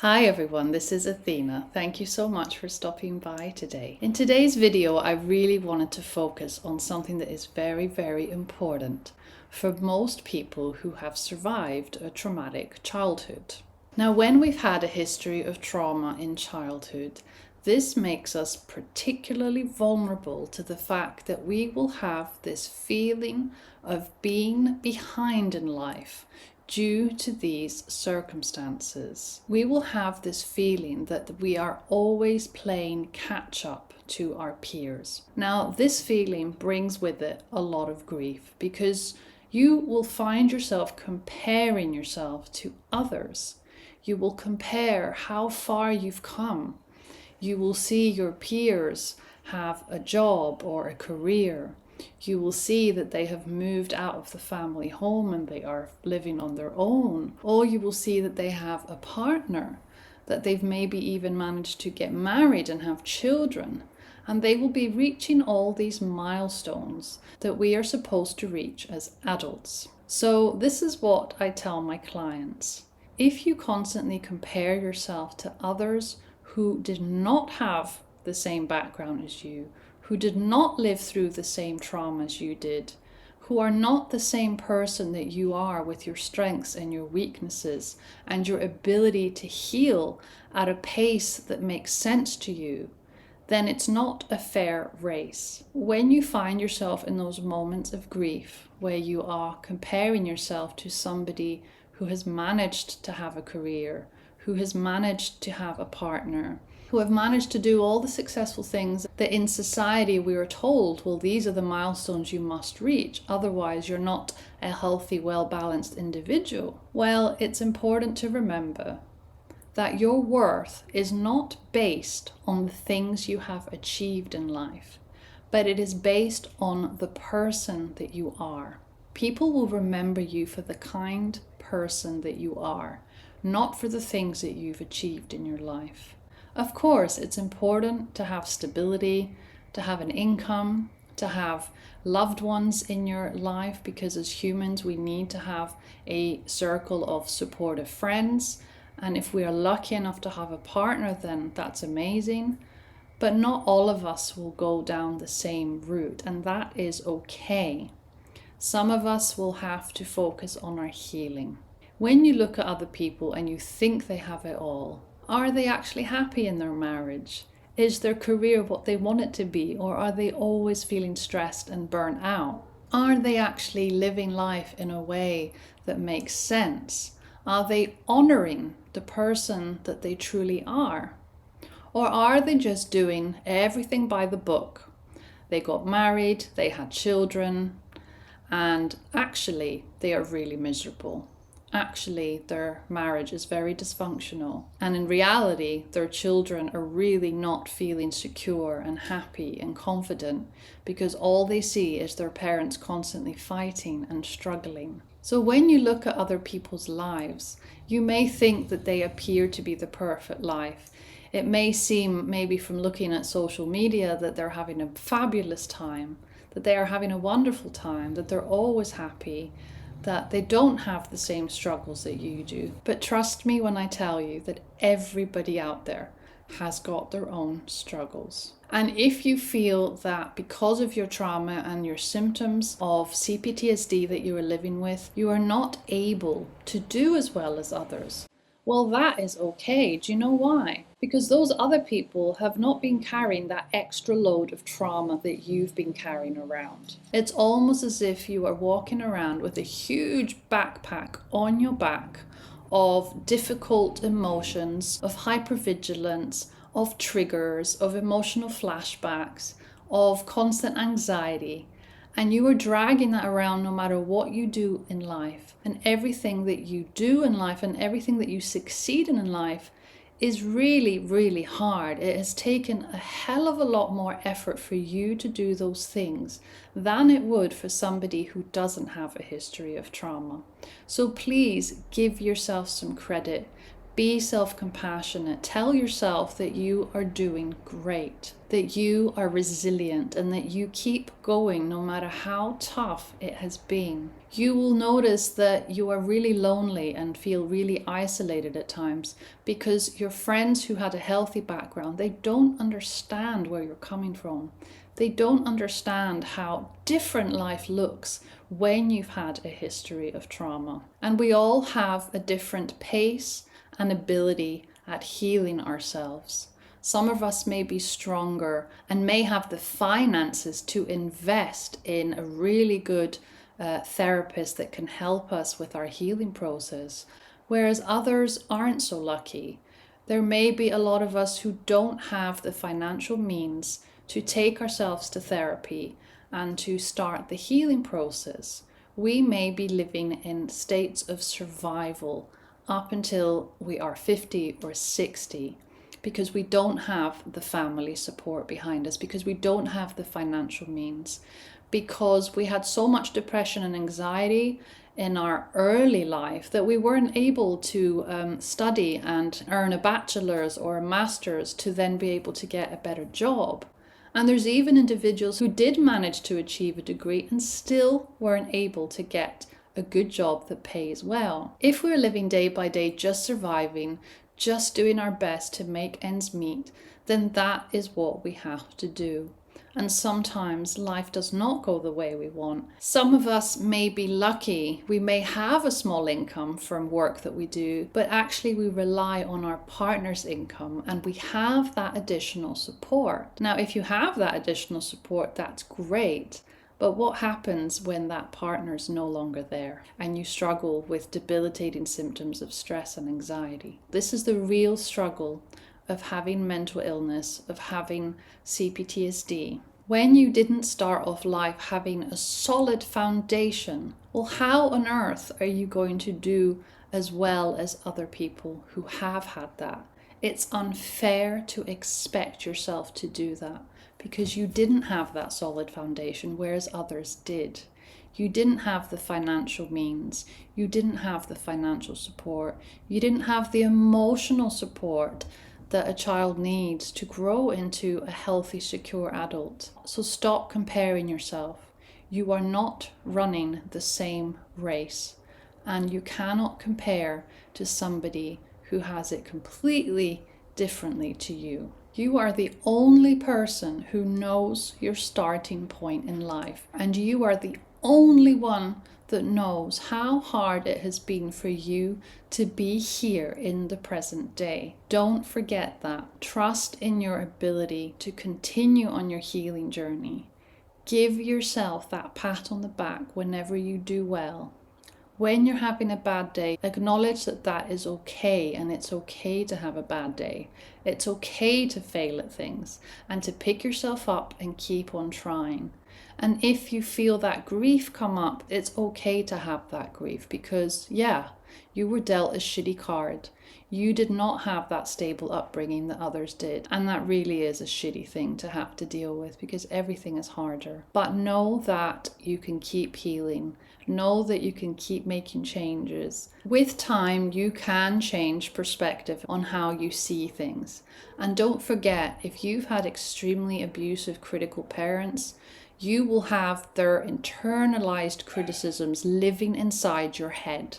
Hi everyone, this is Athena. Thank you so much for stopping by today. In today's video, I really wanted to focus on something that is very, very important for most people who have survived a traumatic childhood. Now, when we've had a history of trauma in childhood, this makes us particularly vulnerable to the fact that we will have this feeling of being behind in life due to these circumstances. We will have this feeling that we are always playing catch up to our peers. Now, this feeling brings with it a lot of grief because you will find yourself comparing yourself to others. You will compare how far you've come. You will see your peers have a job or a career. You will see that they have moved out of the family home and they are living on their own. Or you will see that they have a partner, that they've maybe even managed to get married and have children. And they will be reaching all these milestones that we are supposed to reach as adults. So this is what I tell my clients. If you constantly compare yourself to others who did not have the same background as you, who did not live through the same trauma as you did, who are not the same person that you are with your strengths and your weaknesses and your ability to heal at a pace that makes sense to you, then it's not a fair race. When you find yourself in those moments of grief where you are comparing yourself to somebody who has managed to have a career, who has managed to have a partner, who have managed to do all the successful things that in society we are told, well, these are the milestones you must reach, otherwise you're not a healthy, well-balanced individual. Well, it's important to remember that your worth is not based on the things you have achieved in life, but it is based on the person that you are. People will remember you for the kind person that you are, not for the things that you've achieved in your life. Of course, it's important to have stability, to have an income, to have loved ones in your life, because as humans we need to have a circle of supportive friends. And if we are lucky enough to have a partner, then that's amazing. But not all of us will go down the same route, and that is okay. Some of us will have to focus on our healing. When you look at other people and you think they have it all, are they actually happy in their marriage? Is their career what they want it to be, or are they always feeling stressed and burnt out? Are they actually living life in a way that makes sense? Are they honoring the person that they truly are? Or are they just doing everything by the book? They got married, they had children, and actually they are really miserable. Actually, their marriage is very dysfunctional. And in reality, their children are really not feeling secure and happy and confident because all they see is their parents constantly fighting and struggling. So when you look at other people's lives, you may think that they appear to be the perfect life. It may seem, maybe from looking at social media, that they're having a fabulous time, that they are having a wonderful time, that they're always happy, that they don't have the same struggles that you do. But trust me when I tell you that everybody out there has got their own struggles. And if you feel that because of your trauma and your symptoms of cptsd that you are living with, you are not able to do as well as others, well, that is okay. Do you know why? Because those other people have not been carrying that extra load of trauma that you've been carrying around. It's almost as if you are walking around with a huge backpack on your back of difficult emotions, of hypervigilance, of triggers, of emotional flashbacks, of constant anxiety. And you are dragging that around no matter what you do in life. And everything that you do in life and everything that you succeed in life is really, really hard. It has taken a hell of a lot more effort for you to do those things than it would for somebody who doesn't have a history of trauma. So please give yourself some credit. Be self-compassionate. Tell yourself that you are doing great, that you are resilient, and that you keep going no matter how tough it has been. You will notice that you are really lonely and feel really isolated at times because your friends who had a healthy background, they don't understand where you're coming from. They don't understand how different life looks when you've had a history of trauma. And we all have a different pace and ability at healing ourselves. Some of us may be stronger and may have the finances to invest in a really good therapist that can help us with our healing process, whereas others aren't so lucky. There may be a lot of us who don't have the financial means to take ourselves to therapy and to start the healing process. We may be living in states of survival up until we are 50 or 60 because we don't have the family support behind us, because we don't have the financial means, because we had so much depression and anxiety in our early life that we weren't able to study and earn a bachelor's or a master's to then be able to get a better job. And there's even individuals who did manage to achieve a degree and still weren't able to get a good job that pays well. If we're living day by day, just surviving, just doing our best to make ends meet, then that is what we have to do. And sometimes life does not go the way we want. Some of us may be lucky. We may have a small income from work that we do, but actually we rely on our partner's income and we have that additional support. Now, if you have that additional support, that's great. But what happens when that partner is no longer there and you struggle with debilitating symptoms of stress and anxiety? This is the real struggle of having mental illness, of having cptsd. When you didn't start off life having a solid foundation, well, how on earth are you going to do as well as other people who have had that? It's unfair to expect yourself to do that because you didn't have that solid foundation, whereas others did. You didn't have the financial means, you didn't have the financial support, you didn't have the emotional support that a child needs to grow into a healthy, secure adult. So stop comparing yourself. You are not running the same race, and you cannot compare to somebody who has it completely differently to you. You are the only person who knows your starting point in life, and you are the only one that knows how hard it has been for you to be here in the present day. Don't forget that. Trust in your ability to continue on your healing journey. Give yourself that pat on the back whenever you do well. When you're having a bad day, acknowledge that that is okay, and it's okay to have a bad day. It's okay to fail at things and to pick yourself up and keep on trying. And if you feel that grief come up, it's okay to have that grief because, yeah, you were dealt a shitty card. You did not have that stable upbringing that others did. And that really is a shitty thing to have to deal with because everything is harder. But know that you can keep healing. Know that you can keep making changes. With time, you can change perspective on how you see things. And don't forget, if you've had extremely abusive, critical parents, you will have their internalized criticisms living inside your head.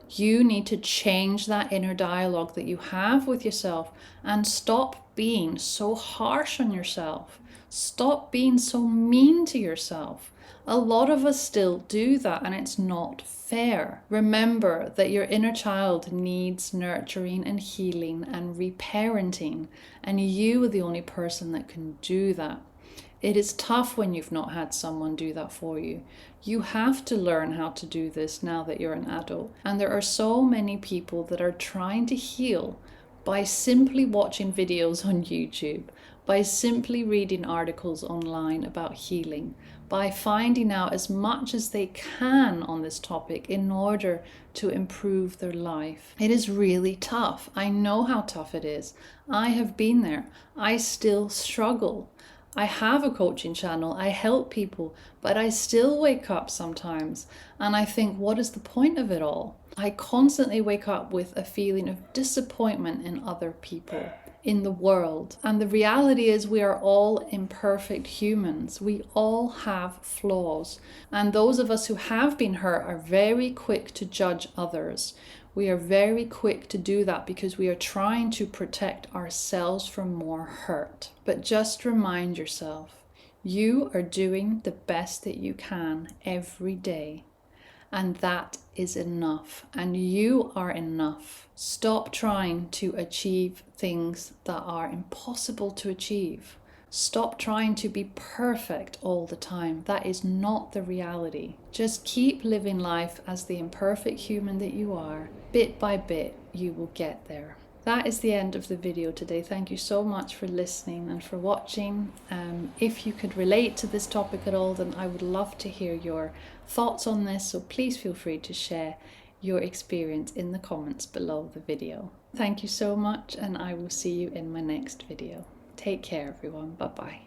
You need to change that inner dialogue that you have with yourself and stop being so harsh on yourself. Stop being so mean to yourself. A lot of us still do that, and it's not fair. Remember that your inner child needs nurturing and healing and reparenting, and you are the only person that can do that. It is tough when you've not had someone do that for you. You have to learn how to do this now that you're an adult. And there are so many people that are trying to heal by simply watching videos on YouTube, by simply reading articles online about healing, by finding out as much as they can on this topic in order to improve their life. It is really tough. I know how tough it is. I have been there. I still struggle. I have a coaching channel, I help people, but I still wake up sometimes and I think, what is the point of it all? I constantly wake up with a feeling of disappointment in other people, in the world. And the reality is we are all imperfect humans. We all have flaws. And those of us who have been hurt are very quick to judge others. We are very quick to do that because we are trying to protect ourselves from more hurt. But just remind yourself, you are doing the best that you can every day. And that is enough. And you are enough. Stop trying to achieve things that are impossible to achieve. Stop trying to be perfect all the time. That is not the reality. Just keep living life as the imperfect human that you are. Bit by bit, you will get there. That is the end of the video today. Thank you so much for listening and for watching. If you could relate to this topic at all, then I would love to hear your thoughts on this. So please feel free to share your experience in the comments below the video. Thank you so much, and I will see you in my next video. Take care, everyone. Bye-bye.